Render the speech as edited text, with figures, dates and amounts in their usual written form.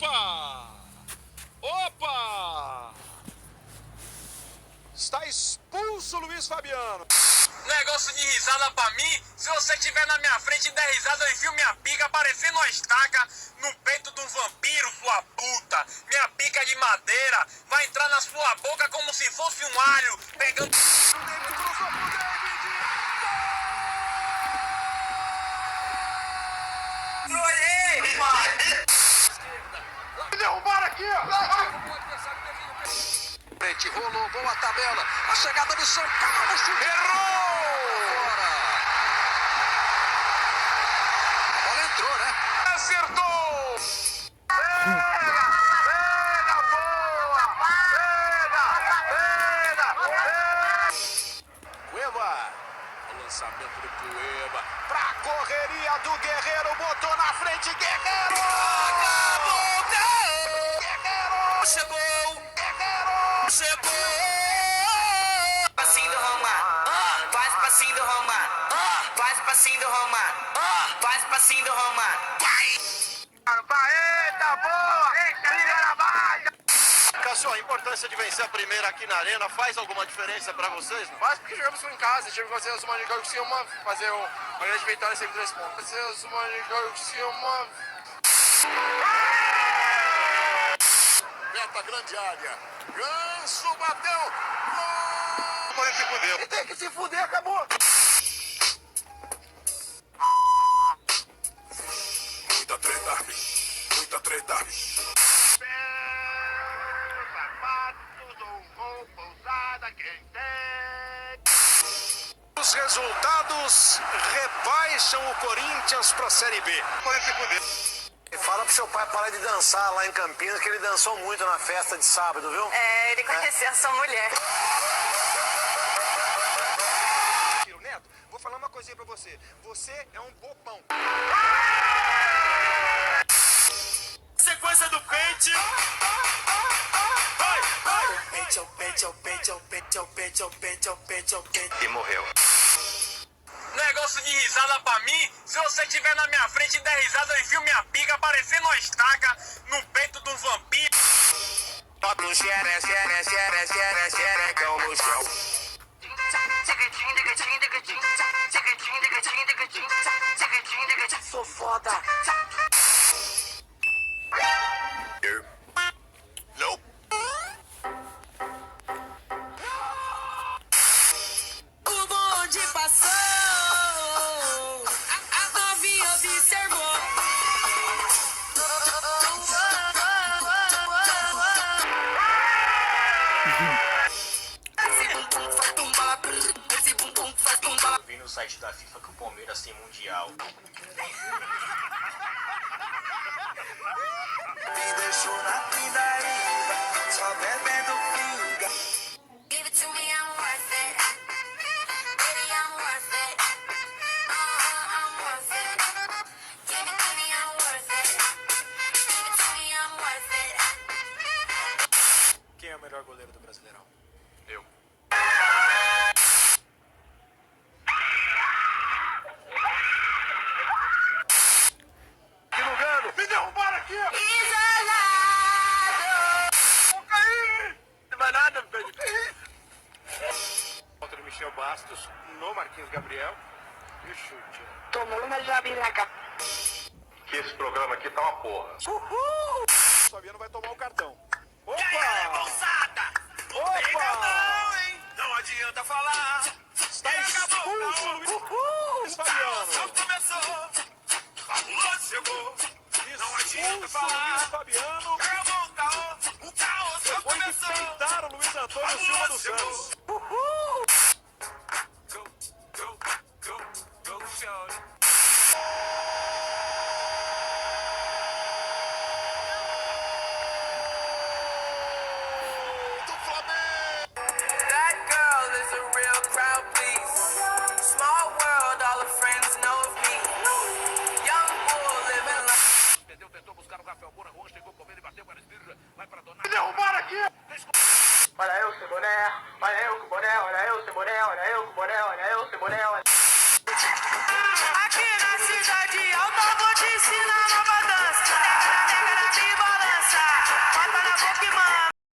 Opa! Opa! Está expulso o Luiz Fabiano. Negócio de risada pra mim, se você estiver na minha frente e der risada, eu enfio minha pica parecendo uma estaca no peito de um vampiro, sua puta. Minha pica de madeira vai entrar na sua boca como se fosse um alho, pegando... Me derrubaram aqui, ó! Rolou, boa tabela. A chegada de São Paulo. Chute. Errou! A bola entrou, né? Acertou! Pega! Pega, boa! Pega! Cueva! O lançamento do Cueva. Pra correria do Guerreiro. Botou na frente, Guerreiro! Acabou! Guerreiro! Chegou! Chegou! Passinho do Roma, faz passinho do Roma, faz passinho do Roma, faz passinho do Roma. Eita, boa! Liga na barra! Cassio, a importância de vencer a primeira aqui na Arena faz alguma diferença pra vocês? Não? Mas porque jogamos em casa, tive que fazer os manigados que uma fazer uma grande vitória sempre 3 pontos. Fazer os manigados que uma. Meta grande área. Ganso bateu. Pode se fuder. E tem que se fuder, acabou. Muita treta. Muita treta. Sapatos, gol, pousada, quem tem. Os resultados rebaixam o Corinthians pra Série B. Pode se fuder. Fala pro seu pai parar de dançar lá em Campinas, que ele dançou muito na festa de sábado, viu? É, ele conhecia a sua mulher. Neto, vou falar uma coisinha pra você. Você é um bobão. Sequência do pente. Vai, vai. E morreu. Negócio de risada pra mim, se você estiver na minha frente e der risada, eu enfio minha pica parecendo uma estaca no peito de um vampiro. Bota um xerecão no chão. Sou foda. Nope. O bonde passou, a novinha observou. Esse bumbum faz tumba, esse bumbum faz tumba. Vi no site da FIFA que o Palmeiras tem mundial. Me deixou na pindaíba, só bebendo pinga. Give it to me, I'm worth it. Baby, I'm worth it. I'm worth it. Give it to me, I'm worth it. Give it to me, I'm worth it. Quem é o melhor goleiro do Brasileirão? Eu. Me derrubaram aqui! Isolado. Vou cair! Não vai nada, velho. Contra o Michel Bastos, no Marquinhos Gabriel. E o chute. Tomou uma jabiraca. Que esse programa aqui tá uma porra. Uhul! Fabiano vai tomar o cartão. Opa! Pega a Opa! mão, hein? Não adianta falar. Está expulso o Luiz Fabiano. Só começou. Fabuloso chegou. Não adianta Expulso o Luiz falar. Fabiano. Acabou o caô. O caô só Depois de começou. peitar o Luiz Antônio Silva dos Santos. Go, go, go, go, shorty. That girl is a real crowd, please. Small world, all her friends know of me. Young bull living life. Tentou buscar o Rafael Moura, Juan chegou com ele, bateu para a esquerda, vai para Donato. Me derrubaram aqui! Olha eu, sem boné, olha eu com boné, olha eu sem boné, olha eu com boné, olha eu sem boné, olha